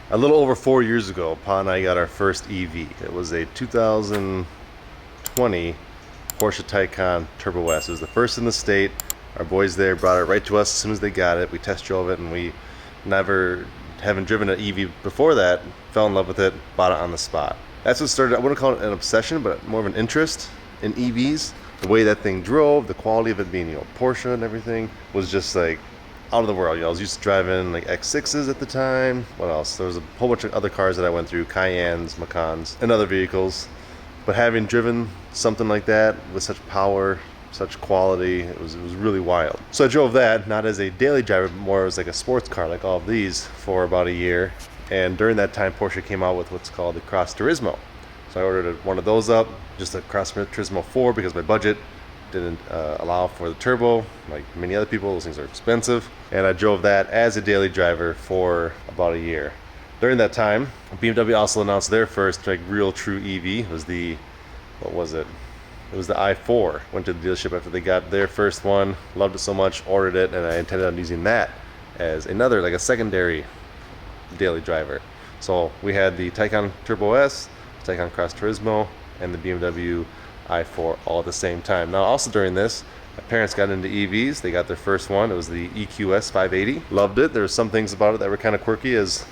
A little over 4 years ago, Pa and I got our first EV. It was a 2020 Porsche Taycan Turbo S. It was the first in the state. Our boys there brought it right to us as soon as they got it. We test drove it, and we haven't driven an EV before that, fell in love with it, bought it on the spot. That's what started, I wouldn't call it an obsession, but more of an interest in EVs. The way that thing drove, the quality of it being, Porsche and everything was just like out of the world. I was used to driving like X6s at the time. What else? There was a whole bunch of other cars that I went through, Cayennes, Macans, and other vehicles. But having driven something like that with such power, such quality, it was really wild. So I drove that, not as a daily driver, but more as like a sports car, like all of these, for about a year. And during that time, Porsche came out with what's called the Cross Turismo. So I ordered one of those up, just a Cross Turismo 4, because my budget didn't allow for the turbo. Like many other people, those things are expensive. And I drove that as a daily driver for about a year. During that time, BMW also announced their first like real true EV. It was the, what was it? It was the i4. Went to the dealership after they got their first one, loved it so much, ordered it, and I intended on using that as another, like a secondary daily driver. So we had the Taycan Turbo S, Taycan Cross Turismo, and the BMW i4 all at the same time. Now also during this, my parents got into EVs. They got their first one. It was the EQS 580. Loved it. There were some things about it that were kind of quirky, as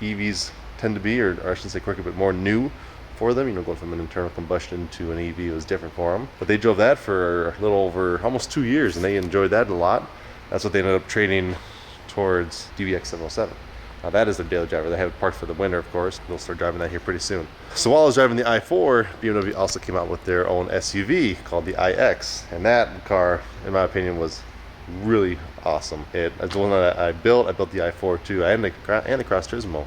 EVs tend to be, or I shouldn't say quirky, but more new for them. Going from an internal combustion to an EV was different for them. But they drove that for a little over almost 2 years, and they enjoyed that a lot. That's what they ended up trading towards DBX 707. Now that is their daily driver. They have it parked for the winter, of course. They'll start driving that here pretty soon. So while I was driving the i4, BMW also came out with their own SUV called the iX. And that car, in my opinion, was really awesome. It's the one that I built. I built the i4 too. And the Cross Turismo.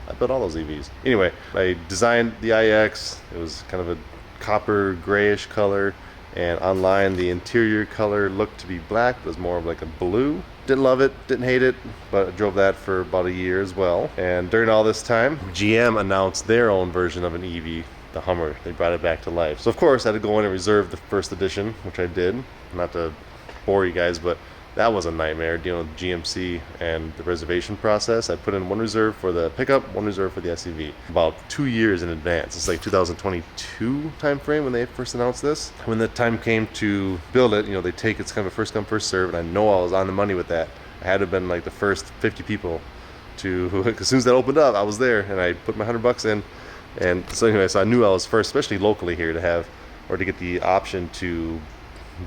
I built all those EVs. Anyway, I designed the iX. It was kind of a copper grayish color. And online, the interior color looked to be black. It was more of like a blue. Didn't love it, didn't hate it, but I drove that for about a year as well. And during all this time, GM announced their own version of an EV, the Hummer. They brought it back to life. So of course, I had to go in and reserve the first edition, which I did. Not to bore you guys, but that was a nightmare dealing with GMC and the reservation process. I put in one reserve for the pickup, one reserve for the SUV, about 2 years in advance. It's like 2022 time frame when they first announced this. When the time came to build it, it's kind of a first come, first serve, and I know I was on the money with that. I had to have been like the first 50 people as soon as that opened up, I was there, and I put my $100 in. And so anyway, so I knew I was first, especially locally here, to get the option to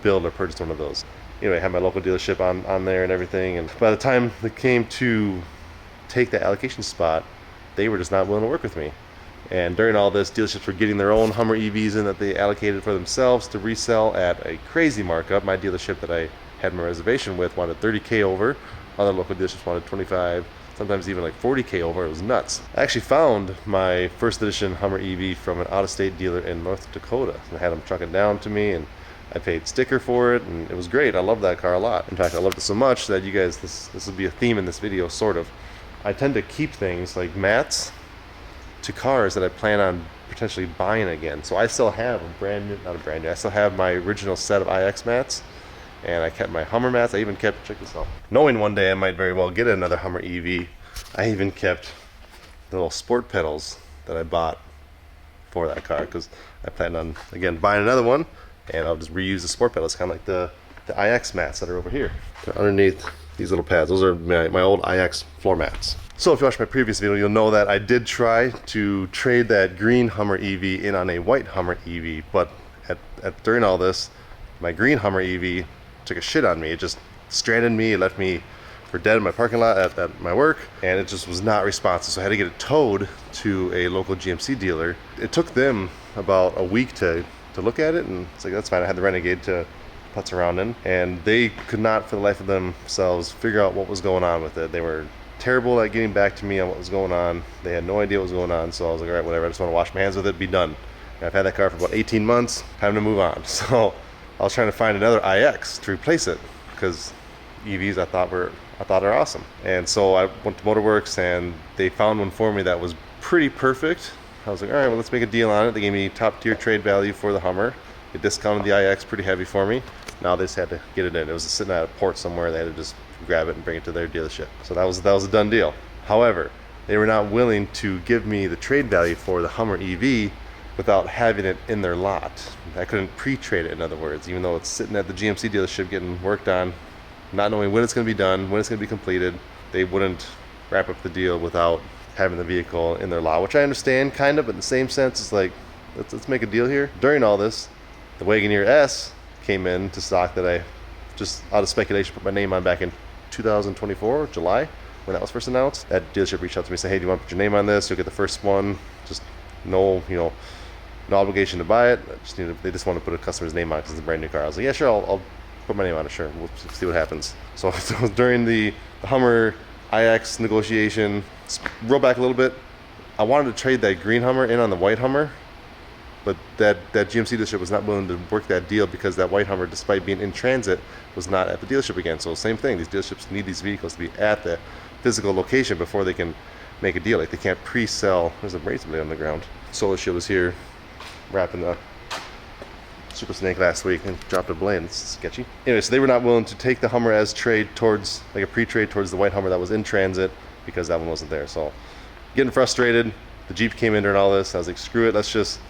build or purchase one of those. I had my local dealership on there and everything, and by the time it came to take the allocation spot, they were just not willing to work with me. And during all this, dealerships were getting their own Hummer EVs in that they allocated for themselves to resell at a crazy markup. My dealership that I had my reservation with wanted $30K over. Other local dealerships wanted 25, sometimes even like $40K over. It was nuts. I actually found my first edition Hummer EV from an out-of-state dealer in North Dakota. I had them truck it down to me, and I paid sticker for it, and it was great. I loved that car a lot. In fact, I loved it so much that you guys, this will be a theme in this video, sort of. I tend to keep things like mats to cars that I plan on potentially buying again. So I still have I still have my original set of iX mats, and I kept my Hummer mats. I even kept, check this out. Knowing one day I might very well get another Hummer EV, I even kept the little sport pedals that I bought for that car, because I plan on, again, buying another one. And I'll just reuse the sport pedals, kind of like the iX mats that are over here. They're underneath these little pads. Those are my old iX floor mats. So if you watched my previous video, you'll know that I did try to trade that green Hummer EV in on a white Hummer EV, but during all this, my green Hummer EV took a shit on me. It just stranded me. It left me for dead in my parking lot at my work, and it just was not responsive. So I had to get it towed to a local GMC dealer. It took them about a week to look at it, and it's like, that's fine. I had the Renegade to putz around in, and they could not for the life of themselves figure out what was going on with it. They were terrible at getting back to me on what was going on. They had no idea what was going on, so I was like, all right, whatever, I just want to wash my hands with it, be done. And I've had that car for about 18 months, time to move on. So I was trying to find another iX to replace it, because EVs I thought are awesome. And so I went to Motorworks, and they found one for me that was pretty perfect. I was like, all right, well, let's make a deal on it. They gave me top tier trade value for the Hummer. They discounted the iX pretty heavy for me. Now they just had to get it in. It was sitting at a port somewhere. They had to just grab it and bring it to their dealership. So that was a done deal. However, they were not willing to give me the trade value for the Hummer EV without having it in their lot. I couldn't pre-trade it, in other words, even though it's sitting at the GMC dealership getting worked on, not knowing when it's going to be done, when it's going to be completed. They wouldn't wrap up the deal without having the vehicle in their lot, which I understand kind of, but in the same sense, it's like, let's make a deal here. During all this, the Wagoneer S came in to stock that I just out of speculation put my name on back in 2024, July, when that was first announced. That dealership reached out to me and said, hey, do you want to put your name on this? You'll get the first one. Just no obligation to buy it. They just want to put a customer's name on because it's a brand new car. I was like, yeah, sure, I'll put my name on it, sure. We'll see what happens. So during the Hummer iX negotiation, roll back a little bit, I wanted to trade that green Hummer in on the white Hummer, but that GMC dealership was not willing to work that deal because that white Hummer, despite being in transit, was not at the dealership again. So same thing, these dealerships need these vehicles to be at the physical location before they can make a deal. Like, they can't pre-sell. There's a razor blade on the ground. Solar Shield was here wrapping the Super Snake last week and dropped a blade. It's sketchy. Anyway, so they were not willing to take the Hummer as trade towards, like a pre-trade towards the white Hummer that was in transit because that one wasn't there. So getting frustrated. The Jeep came in during all this. I was like, screw it, let's just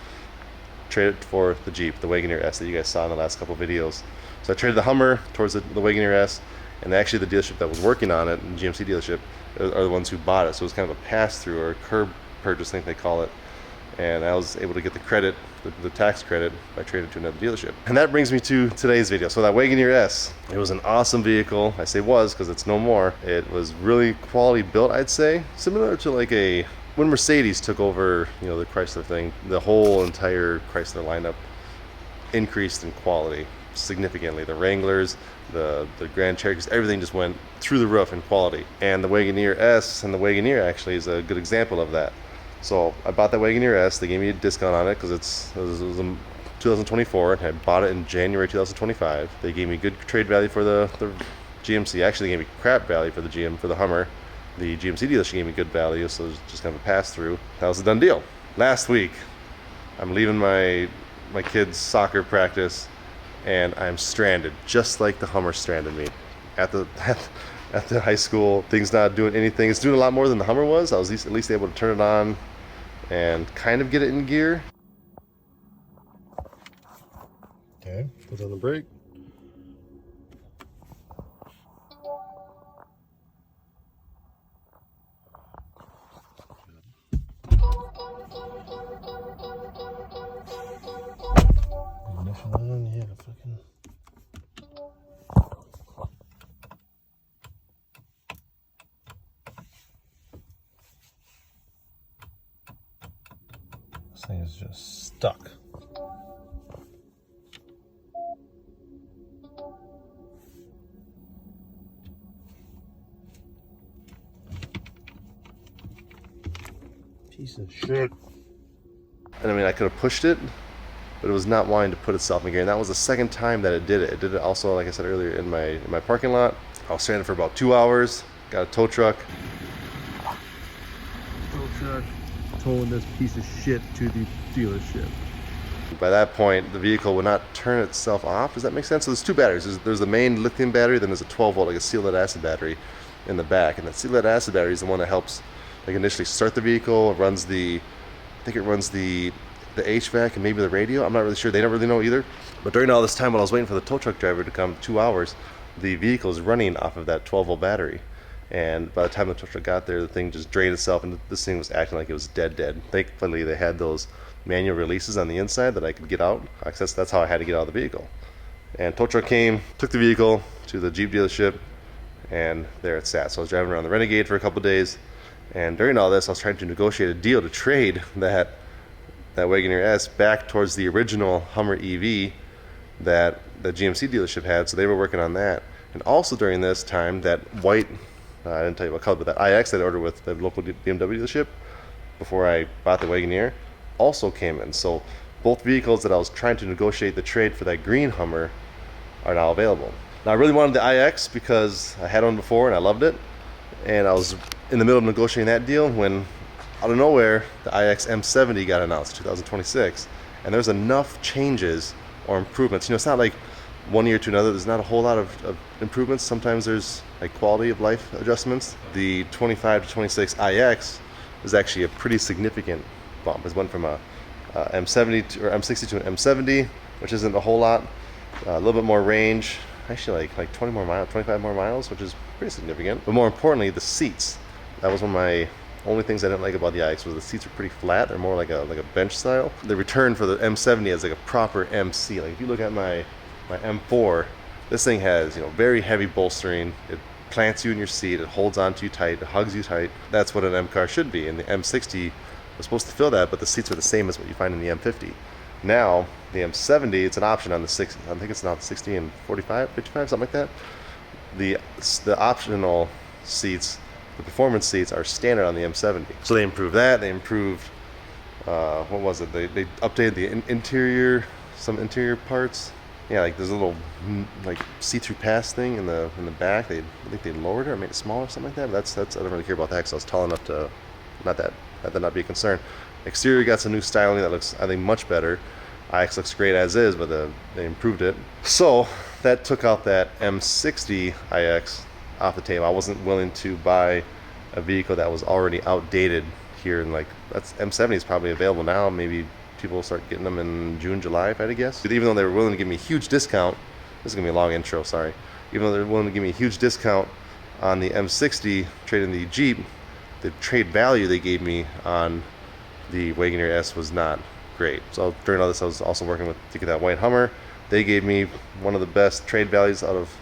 trade it for the Jeep, the Wagoneer S that you guys saw in the last couple of videos. So I traded the Hummer towards the Wagoneer S, and actually the dealership that was working on it, the GMC dealership, are the ones who bought it. So it was kind of a pass-through or a curb purchase, I think they call it. And I was able to get the credit, the tax credit, by trading to another dealership. And that brings me to today's video. So that Wagoneer S, it was an awesome vehicle. I say was because it's no more. It was really quality built, I'd say. Similar to like when Mercedes took over, the Chrysler thing, the whole entire Chrysler lineup increased in quality significantly. The Wranglers, the Grand Cherokees, everything just went through the roof in quality. And the Wagoneer S and the Wagoneer actually is a good example of that. So I bought that Wagoneer S. They gave me a discount on it because it was 2024. I bought it in January 2025. They gave me good trade value for the GMC. Actually, they gave me crap value for the Hummer. The GMC dealership gave me good value, so it was just kind of a pass-through. That was a done deal. Last week, I'm leaving my kids' soccer practice, and I'm stranded, just like the Hummer stranded me. At the high school, things not doing anything. It's doing a lot more than the Hummer was. I was at least able to turn it on and kind of get it in gear. Okay, put on the brake. Ignition on, yeah, fucking. This thing is just stuck. Piece of shit. And I mean, I could have pushed it, but it was not wanting to put itself in gear. And that was the second time that it did it. It did it also, like I said earlier, in my parking lot. I was stranded for about 2 hours. Got a tow truck. Towing this piece of shit to the dealership. By that point, the vehicle would not turn itself off. Does that make sense? So there's two batteries. There's the main lithium battery, then there's a 12 volt, like a seal lead acid battery in the back. And that seal lead acid battery is the one that helps, like, initially start the vehicle. It runs I think it runs the HVAC and maybe the radio. I'm not really sure. They don't really know either. But during all this time while I was waiting for the tow truck driver to come, 2 hours, the vehicle is running off of that 12 volt battery. And by the time the tow truck got there, the thing just drained itself, and this thing was acting like it was dead. Thankfully, they had those manual releases on the inside that I could get out. That's how I had to get out of the vehicle. And tow truck came, took the vehicle to the Jeep dealership, and there it sat. So I was driving around the Renegade for a couple days, and during all this, I was trying to negotiate a deal to trade that Wagoneer S back towards the original Hummer EV that the GMC dealership had. So they were working on that. And also during this time, that white, I didn't tell you what color, but that iX that I ordered with the local BMW dealership before I bought the Wagoneer also came in. So both vehicles that I was trying to negotiate the trade for that green Hummer are now available. Now I really wanted the iX because I had one before and I loved it, and I was in the middle of negotiating that deal when out of nowhere the iX M70 got announced, 2026, and there's enough changes or improvements. It's not like one year to another, there's not a whole lot of improvements. Sometimes there's like quality of life adjustments. The 25 to 26 iX is actually a pretty significant bump. It went from a M70 or M60 to an M70, which isn't a whole lot. A little bit more range, actually like 20 more miles, 25 more miles, which is pretty significant. But more importantly, the seats. That was one of my only things I didn't like about the iX, was the seats are pretty flat. They're more like a bench style. The return for the M70 is like a proper MC. Like if you look at my M4, this thing has, you know, very heavy bolstering. It plants you in your seat. It holds onto you tight. It hugs you tight. That's what an M car should be. And the M60 was supposed to feel that, but the seats are the same as what you find in the M50. Now the M70, it's an option on the 60. I think it's now 60 and 45, 55, something like that. The optional seats, the performance seats, are standard on the M70. So they improved that. They improved, what was it? They updated the interior, some interior parts. Yeah, like there's a little like see-through pass thing in the back. I think they lowered it or made it smaller, something like that. But that's I don't really care about that because I was tall enough to not be a concern. Exterior got some new styling that looks, I think, much better. iX looks great as is, but they improved it. So that took out that M60 iX off the table. I wasn't willing to buy a vehicle that was already outdated here, and like that's M70 is probably available now. Maybe people will start getting them in June, July, if I had to guess. But even though they were willing to give me a huge discount, this is gonna be a long intro, sorry. Even though they're willing to give me a huge discount on the M60, trading the Jeep, the trade value they gave me on the Wagoneer S was not great. So during all this, I was also working to get that white Hummer. They gave me one of the best trade values out of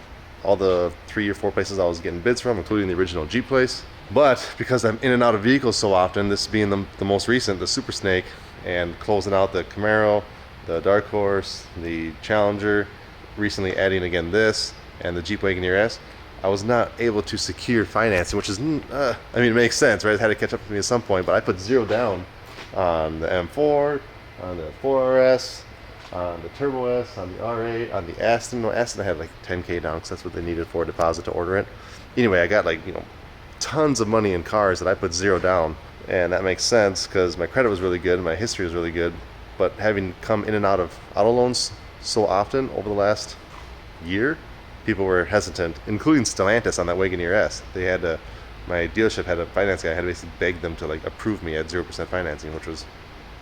all the 3 or 4 places I was getting bids from, including the original Jeep place. But because I'm in and out of vehicles so often, this being the most recent, the Super Snake, and closing out the Camaro, the Dark Horse, the Challenger, recently adding again this, and the Jeep Wagoneer S, I was not able to secure financing, which is, I mean, it makes sense, right? It had to catch up with me at some point, but I put zero down on the M4, on the 4RS, on the Turbo S, on the R8, on the Aston. No, Aston I had like 10K down because that's what they needed for a deposit to order it. Anyway, I got like, you know, tons of money in cars that I put zero down, and that makes sense because my credit was really good and my history was really good. But having come in and out of auto loans so often over the last year, people were hesitant, including Stellantis on that Wagoneer S. They had to, my dealership had a finance guy. I had to basically beg them to like approve me at 0% financing, which was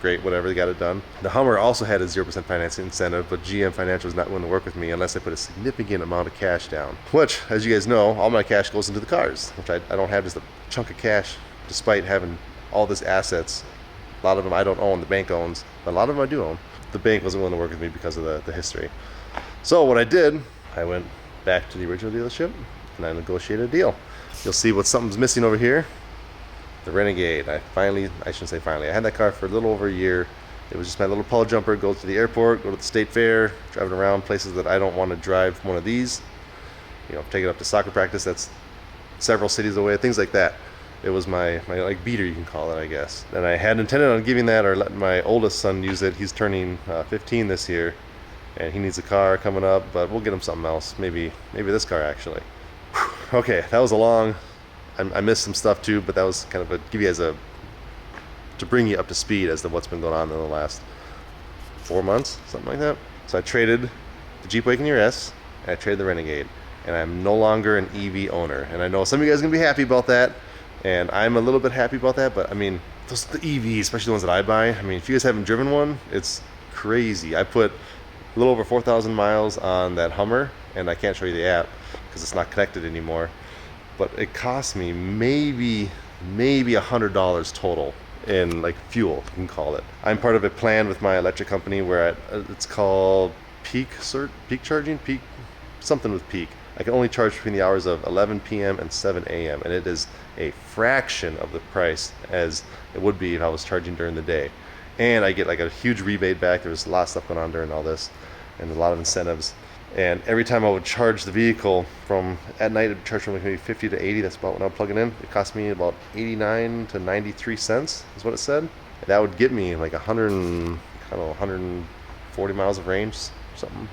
great, whatever, they got it done. The Hummer also had a 0% financing incentive, but GM Financial was not willing to work with me unless I put a significant amount of cash down. Which, as you guys know, all my cash goes into the cars, which I don't have just a chunk of cash, despite having all these assets. A lot of them I don't own, the bank owns, but a lot of them I do own. The bank wasn't willing to work with me because of the history. So what I did, I went back to the original dealership and I negotiated a deal. You'll see what something's missing over here. The Renegade. I shouldn't say finally, I had that car for a little over a year. It was just my little Polo jumper, go to the airport, go to the state fair, driving around places that I don't want to drive one of these. You know, take it up to soccer practice that's several cities away, things like that. It was my like beater, you can call it, I guess. And I had intended on giving that or letting my oldest son use it. He's turning 15 this year, and he needs a car coming up, but we'll get him something else. Maybe this car actually. Whew. Okay, that was a long. I missed some stuff too, but that was kind of give you guys to bring you up to speed as to what's been going on in the last 4 months, something like that. So I traded the Jeep Wagoneer S, and I traded the Renegade, and I'm no longer an EV owner. And I know some of you guys are gonna be happy about that, and I'm a little bit happy about that. But I mean, the EVs, especially the ones that I buy. I mean, if you guys haven't driven one, it's crazy. I put a little over 4,000 miles on that Hummer, and I can't show you the app because it's not connected anymore. But it cost me maybe $100 total in like fuel, you can call it. I'm part of a plan with my electric company where it's called peak charging, something with peak. I can only charge between the hours of 11 p.m. and 7 a.m. and it is a fraction of the price as it would be if I was charging during the day. And I get like a huge rebate back. There's a lot of stuff going on during all this and a lot of incentives. And every time I would charge the vehicle from at night, it would charge from like maybe 50 to 80. That's about when I would plug it in. It cost me about 89 to 93 cents is what it said. And that would get me like 140 miles of range, something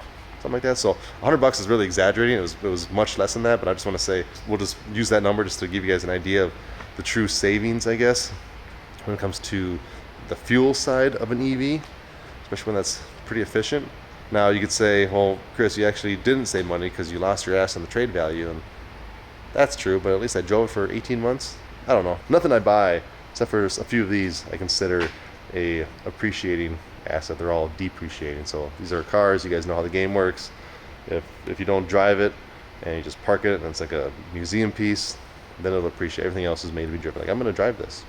like that. So $100 is really exaggerating. It was much less than that, but I just want to say we'll just use that number just to give you guys an idea of the true savings, I guess, when it comes to the fuel side of an EV, especially when that's pretty efficient. Now you could say, well, Chris, you actually didn't save money because you lost your ass on the trade value, and that's true, but at least I drove it for 18 months. I don't know. Nothing I buy, except for a few of these I consider a appreciating asset. They're all depreciating. So these are cars, you guys know how the game works. If you don't drive it and you just park it and it's like a museum piece, then it'll appreciate. Everything else is made to be driven. Like, I'm gonna drive this,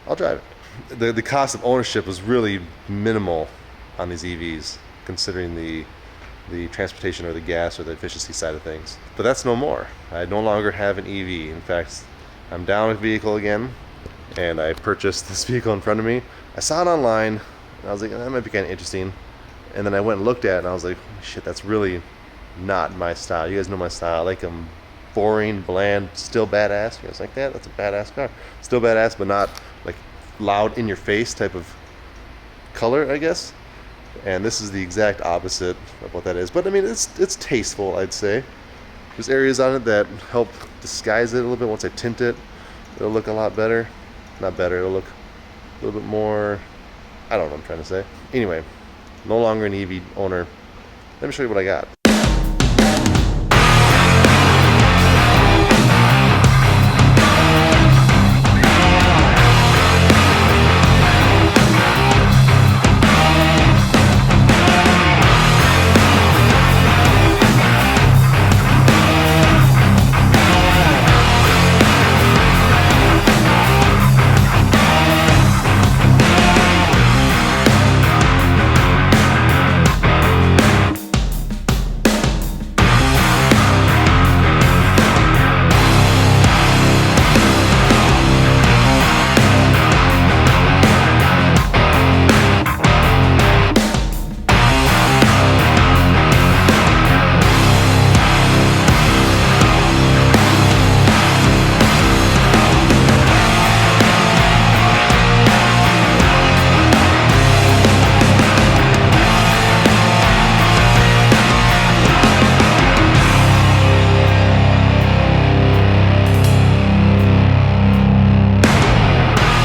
I'll drive it. The cost of ownership was really minimal on these EVs, considering the transportation or the gas or the efficiency side of things. But that's no more. I no longer have an EV. In fact, I'm down a vehicle again, and I purchased this vehicle in front of me. I saw it online, and I was like, that might be kind of interesting. And then I went and looked at it, and I was like, shit, that's really not my style. You guys know my style. I like them boring, bland, still badass. You guys like that? That's a badass car. Still badass, but not like loud, in your face type of color, I guess. And this is the exact opposite of what that is. But I mean, it's tasteful, I'd say. There's areas on it that help disguise it a little bit. Once I tint it, it'll look a lot better. Not better, it'll look a little bit more, I don't know what I'm trying to say. Anyway, no longer an EV owner. Let me show you what I got.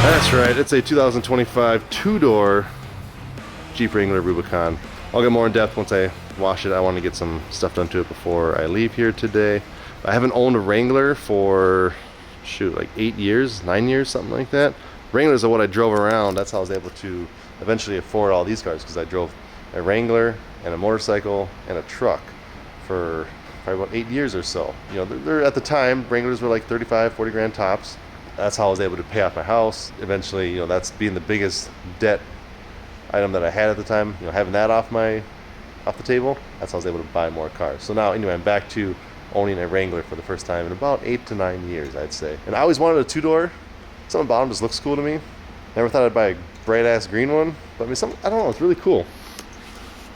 That's right, it's a 2025 two-door Jeep Wrangler Rubicon. I'll get more in depth once I wash it. I want to get some stuff done to it before I leave here today. I haven't owned a Wrangler for, shoot, like 8 years, 9 years, something like that. Wranglers are what I drove around. That's how I was able to eventually afford all these cars, because I drove a Wrangler and a motorcycle and a truck for probably about 8 years or so. You know, they're at the time, Wranglers were like 35, 40 grand tops. That's how I was able to pay off my house. Eventually, you know, that's being the biggest debt item that I had at the time. You know, having that off the table, that's how I was able to buy more cars. So now, anyway, I'm back to owning a Wrangler for the first time in about 8 to 9 years, I'd say. And I always wanted a two-door. Something about them just looks cool to me. Never thought I'd buy a bright-ass green one. But I mean, I don't know, it's really cool.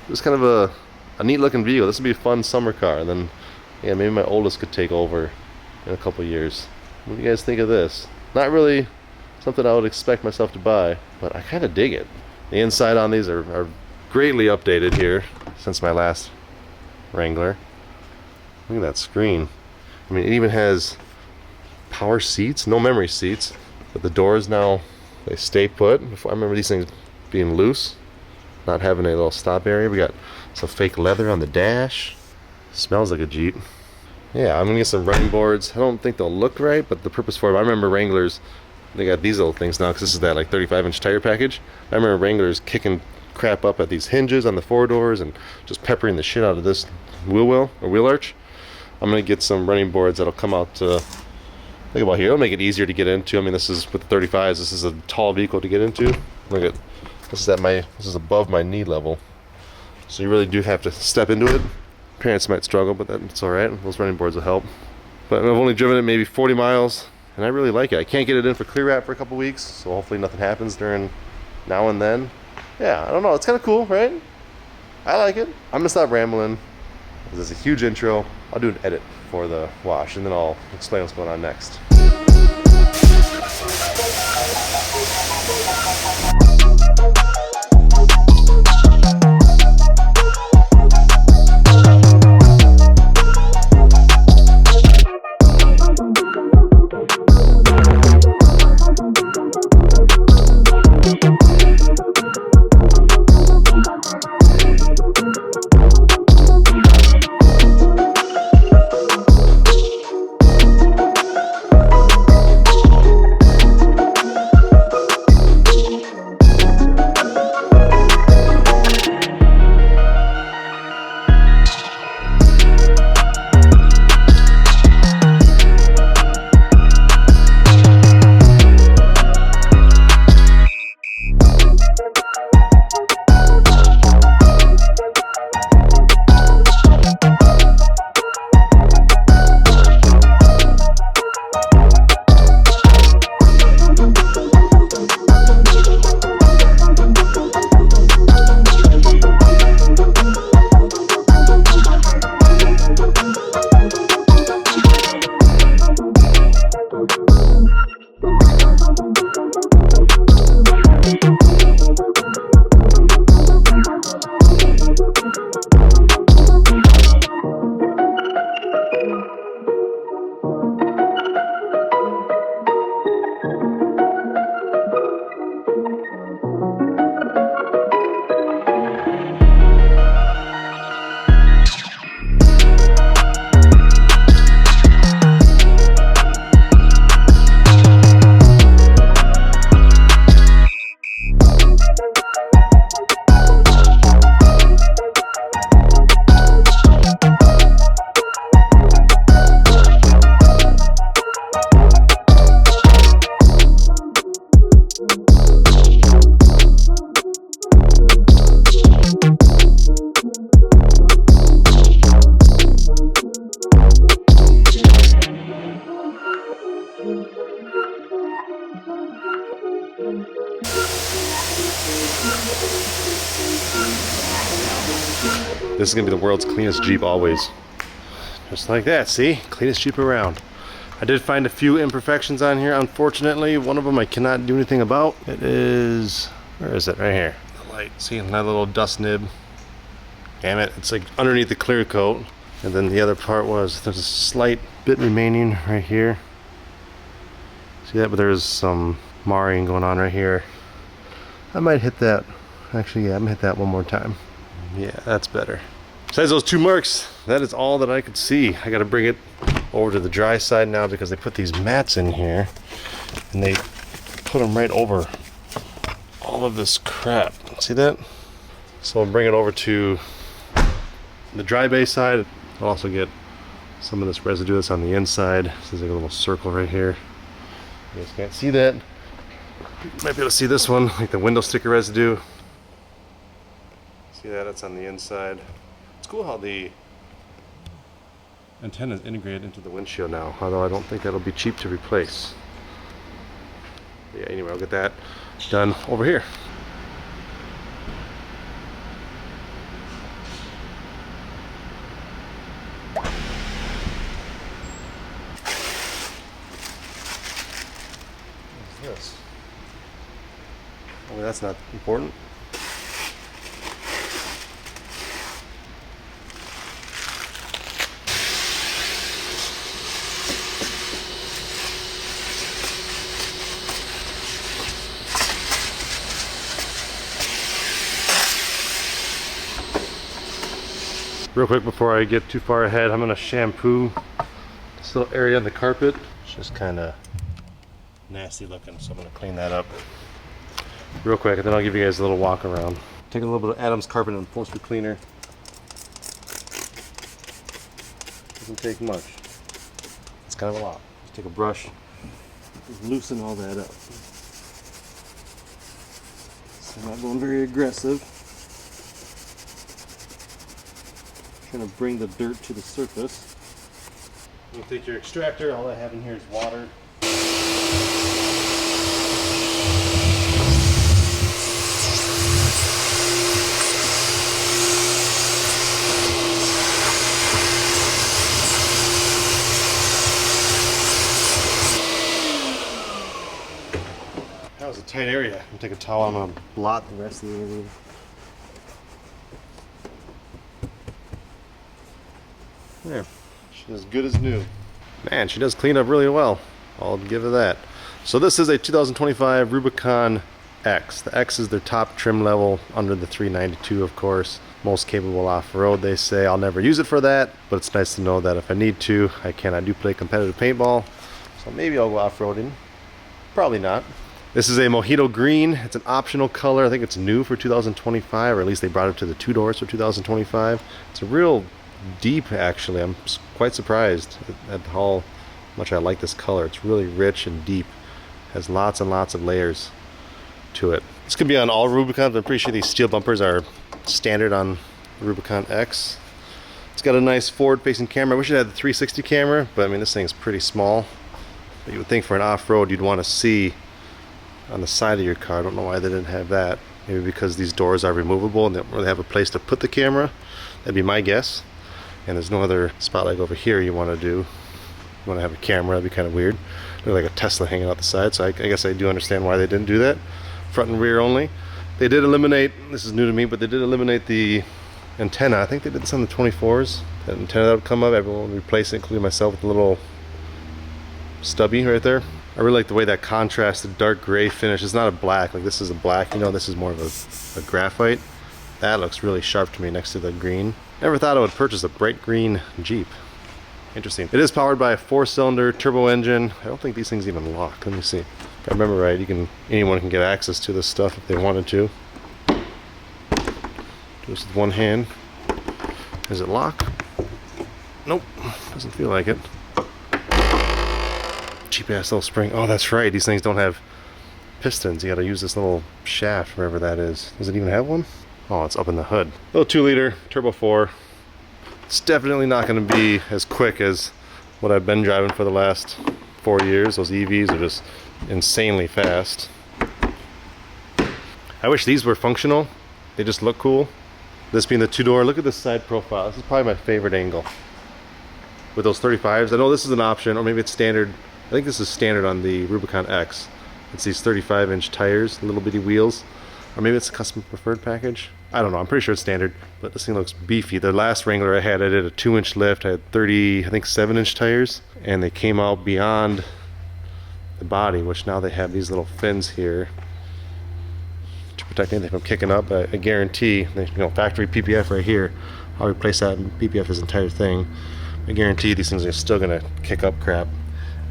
It's kind of a neat-looking vehicle. This would be a fun summer car. And then, yeah, maybe my oldest could take over in a couple years. What do you guys think of this? Not really something I would expect myself to buy, but I kind of dig it. The inside on these are greatly updated here since my last Wrangler. Look at that screen. I mean, it even has power seats, no memory seats, but the doors now, they stay put. Before, I remember these things being loose, not having a little stop area. We got some fake leather on the dash. Smells like a Jeep. Yeah, I'm gonna get some running boards. I don't think they'll look right, but the purpose for them, I remember Wranglers, they got these little things now, because this is that like 35-inch tire package. I remember Wranglers kicking crap up at these hinges on the four doors and just peppering the shit out of this wheel well or wheel arch. I'm gonna get some running boards that'll come out to, think about here, it'll make it easier to get into. I mean, this is with the 35s, this is a tall vehicle to get into. Look at this, this is above my knee level, so you really do have to step into it. Parents might struggle, but that's all right. Those running boards will help. But I've only driven it maybe 40 miles, and I really like it. I can't get it in for clear wrap for a couple weeks, so hopefully nothing happens during now and then. Yeah, I don't know. It's kind of cool, right? I like it. I'm gonna stop rambling. This is a huge intro. I'll do an edit for the wash, and then I'll explain what's going on next. This is gonna be the world's cleanest Jeep always. Just like that, see? Cleanest Jeep around. I did find a few imperfections on here, unfortunately. One of them I cannot do anything about. It is, where is it? Right here. The light, see that little dust nib? Damn it, it's like underneath the clear coat. And then the other part was, there's a slight bit remaining right here. See that? But there's some marring going on right here. I might hit that. Actually, yeah, I'm gonna hit that one more time. Yeah, that's better. Besides those two marks, that is all that I could see. I gotta bring it over to the dry side now because they put these mats in here and they put them right over all of this crap. See that? So I'll bring it over to the dry base side. I'll also get some of this residue that's on the inside. This is like a little circle right here. You guys can't see that. You might be able to see this one, like the window sticker residue. See that? That's on the inside. It's cool how the antenna is integrated into the windshield now, although I don't think that'll be cheap to replace. But yeah, anyway, I'll get that done over here. What's this? Oh, that's not important. Real quick before I get too far ahead, I'm gonna shampoo this little area on the carpet. It's just kind of nasty looking, so I'm gonna clean that up real quick, and then I'll give you guys a little walk around. Take a little bit of Adam's carpet and upholstery cleaner. Doesn't take much. It's kind of a lot. Just take a brush, just loosen all that up. So I'm not going very aggressive. Trying to bring the dirt to the surface. You take your extractor. All I have in here is water. That was a tight area. I'm gonna take a towel. I'm gonna blot the rest of the area. There, she's as good as new. Man, she does clean up really well. I'll give her that. So this is a 2025 Rubicon X. The X is their top trim level under the 392, of course. Most capable off-road, they say. I'll never use it for that, but it's nice to know that if I need to, I can. I do play competitive paintball, so maybe I'll go off-roading. Probably not. This is a Mojito Green. It's an optional color. I think it's new for 2025, or at least they brought it to the two doors for 2025. It's a real deep, actually. I'm quite surprised at how much I like this color. It's really rich and deep. Has lots and lots of layers to it. This could be on all Rubicons. I'm pretty sure these steel bumpers are standard on the Rubicon X. It's got a nice forward-facing camera. I wish it had the 360 camera, but I mean, this thing's pretty small. But you would think for an off-road you'd want to see on the side of your car. I don't know why they didn't have that. Maybe because these doors are removable and they don't really have a place to put the camera. That'd be my guess. And there's no other spot like over here you want to do. You want to have a camera, that'd be kind of weird. Look like a Tesla hanging out the side, so I guess I do understand why they didn't do that. Front and rear only. They did eliminate, this is new to me, but they did eliminate the antenna. I think they did this on the 24s. That antenna that would come up, everyone would replace it, including myself, with a little stubby right there. I really like the way that contrasted dark gray finish. It's not a black, like this is a black, you know, this is more of a graphite. That looks really sharp to me next to the green. Never thought I would purchase a bright green Jeep. Interesting. It is powered by a 4-cylinder turbo engine. I don't think these things even lock. Let me see. If I remember right, anyone can get access to this stuff if they wanted to. Do this with one hand. Does it lock? Nope. Doesn't feel like it. Cheap ass little spring. Oh, that's right. These things don't have pistons. You gotta use this little shaft, wherever that is. Does it even have one? Oh, it's up in the hood. Little 2-liter, turbo 4. It's definitely not going to be as quick as what I've been driving for the last 4 years. Those EVs are just insanely fast. I wish these were functional. They just look cool. This being the two-door, look at this side profile. This is probably my favorite angle. With those 35s, I know this is an option, or maybe it's standard. I think this is standard on the Rubicon X. It's these 35-inch tires, little bitty wheels. Or maybe it's a custom preferred package. I don't know, I'm pretty sure it's standard, but this thing looks beefy. The last Wrangler I had, I did a 2-inch lift. I had 30, I think 7-inch tires, and they came out beyond the body, which now they have these little fins here to protect anything from kicking up. I guarantee, factory PPF right here, I'll replace that and PPF this entire thing. I guarantee these things are still gonna kick up crap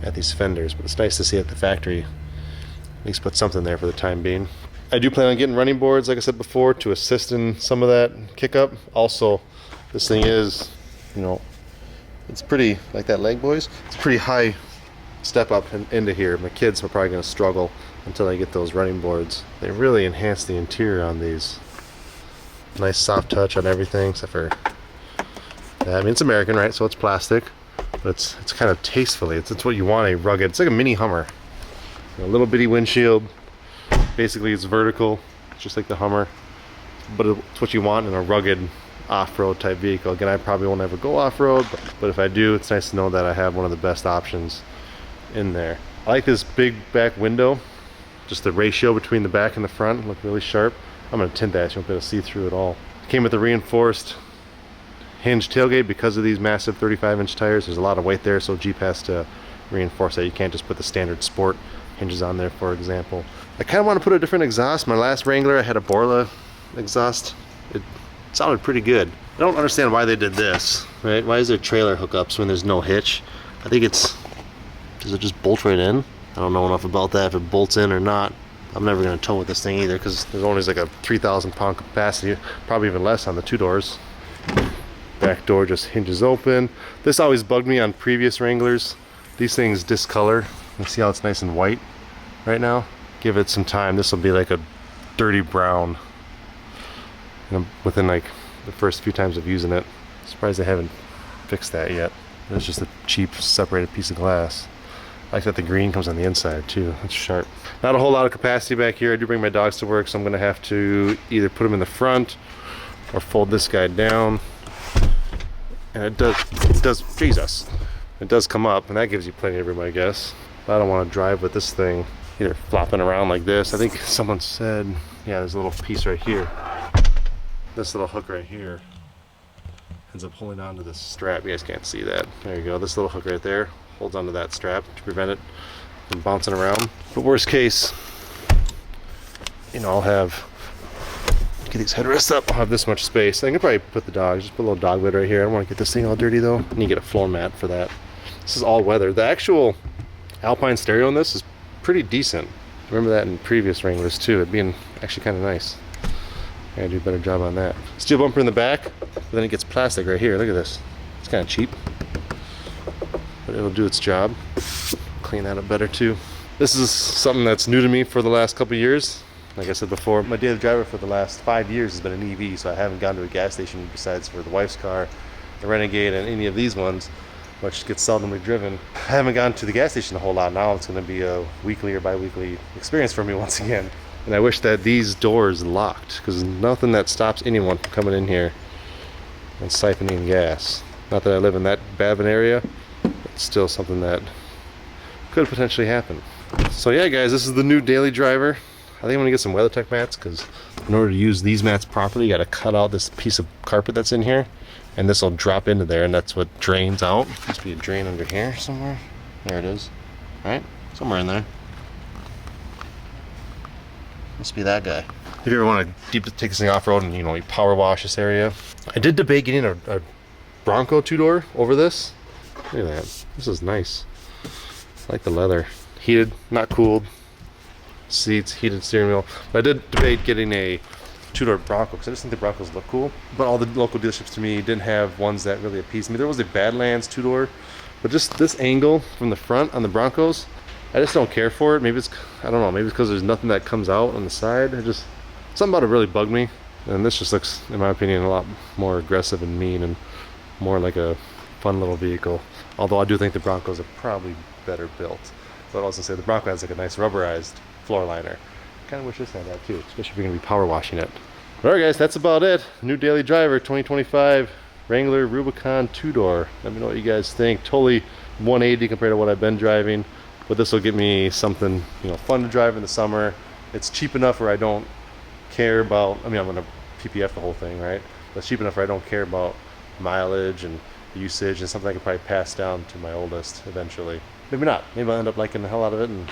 at these fenders, but it's nice to see at the factory at least put something there for the time being. I do plan on getting running boards, like I said before, to assist in some of that kick up. Also, this thing is, it's pretty, like that leg, boys, it's pretty high step up into here. My kids are probably gonna struggle until I get those running boards. They really enhance the interior on these. Nice soft touch on everything, except for, I mean, it's American, right? So it's plastic, but it's kind of tastefully. It's what you want, a rugged. It's like a mini Hummer. A little bitty windshield. Basically, it's vertical, just like the Hummer, but it's what you want in a rugged off-road type vehicle. Again, I probably won't ever go off-road, but if I do, it's nice to know that I have one of the best options in there. I like this big back window. Just the ratio between the back and the front look really sharp. I'm gonna tint that so you won't be able to see through it all. Came with a reinforced hinge tailgate because of these massive 35-inch tires. There's a lot of weight there, so Jeep has to reinforce that. You can't just put the standard sport hinges on there, for example. I kind of want to put a different exhaust. My last Wrangler, I had a Borla exhaust. It sounded pretty good. I don't understand why they did this, right? Why is there trailer hookups when there's no hitch? I think does it just bolt right in? I don't know enough about that, if it bolts in or not. I'm never going to tow with this thing either, because there's only like a 3,000 pound capacity, probably even less on the two doors. Back door just hinges open. This always bugged me on previous Wranglers. These things discolor. You see how it's nice and white right now? Give it some time. This will be like a dirty brown within like the first few times of using it. Surprised they haven't fixed that yet. It's just a cheap separated piece of glass. I like that the green comes on the inside too. It's sharp. Not a whole lot of capacity back here. I do bring my dogs to work, so I'm gonna have to either put them in the front or fold this guy down. And it does, Jesus. It does come up, and that gives you plenty of room, I guess. But I don't want to drive with this thing either flopping around like this. I think someone said, yeah, there's a little piece right here. This little hook right here ends up holding onto this strap. You guys can't see that. There you go. This little hook right there holds onto that strap to prevent it from bouncing around. But worst case, I'll have, get these headrests up, I'll have this much space. I can probably put the dogs, just put a little dog bed right here. I don't want to get this thing all dirty though. I need to get a floor mat for that. This is all weather. The actual Alpine stereo in this is pretty decent. Remember that in previous Wranglers too, it being actually kind of nice. I gotta do a better job on that. Steel bumper in the back, but then it gets plastic right here. Look at this. It's kind of cheap, but it'll do its job. Clean that up better too. This is something that's new to me for the last couple years. Like I said before, my daily driver for the last 5 years has been an EV, so I haven't gone to a gas station besides for the wife's car, the Renegade, and any of these ones, which gets seldomly driven. I haven't gone to the gas station a whole lot. Now it's going to be a weekly or bi-weekly experience for me once again. And I wish that these doors locked, because there's nothing that stops anyone from coming in here and siphoning gas. Not that I live in that bad of an area, but still something that could potentially happen. So yeah, guys, this is the new daily driver. I think I'm gonna get some WeatherTech mats, because in order to use these mats properly, you gotta cut out this piece of carpet that's in here, and this will drop into there, and that's what drains out. Must be a drain under here somewhere. There it is, right? Somewhere in there. Must be that guy. If you ever want to take this thing off-road and you power wash this area. I did debate getting a Bronco two-door over this. Look at that. This is nice. I like the leather. Heated, not cooled. Seats, heated steering wheel. But I did debate getting a two-door Bronco, because I just think the Broncos look cool. But all the local dealerships to me didn't have ones that really appeased me. There was a Badlands two-door, but just this angle from the front on the Broncos, I just don't care for it. Maybe it's, I don't know, maybe it's because there's nothing that comes out on the side. Something about it really bugged me. And this just looks, in my opinion, a lot more aggressive and mean and more like a fun little vehicle. Although I do think the Broncos are probably better built. But I'll also say the Bronco has like a nice rubberized floor liner. Kind kind of wish this had that too, especially if you're going to be power washing it. Alright guys, that's about it. New daily driver 2025 Wrangler Rubicon 2-door. Let me know what you guys think. Totally 180 compared to what I've been driving, but this will get me something, you know, fun to drive in the summer. It's cheap enough where I don't care about, I mean, I'm going to PPF the whole thing, right? But it's cheap enough where I don't care about mileage and usage, and something I can probably pass down to my oldest eventually. Maybe not. Maybe I'll end up liking the hell out of it and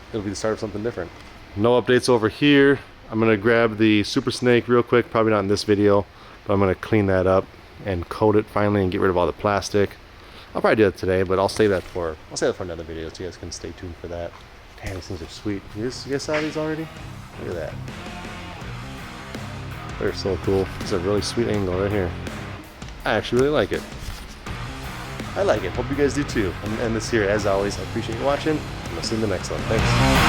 it'll be the start of something different. No updates over here. I'm gonna grab the Super Snake real quick, probably not in this video, but I'm gonna clean that up and coat it finally and get rid of all the plastic. I'll probably do that today, but I'll save that for another video, so you guys can stay tuned for that. Damn, these things are sweet. You guys saw these already? Look at that. They're so cool. This is a really sweet angle right here. I actually really like it. I like it. Hope you guys do too. I'm gonna end this here as always. I appreciate you watching. I'll see you in the next one. Thanks.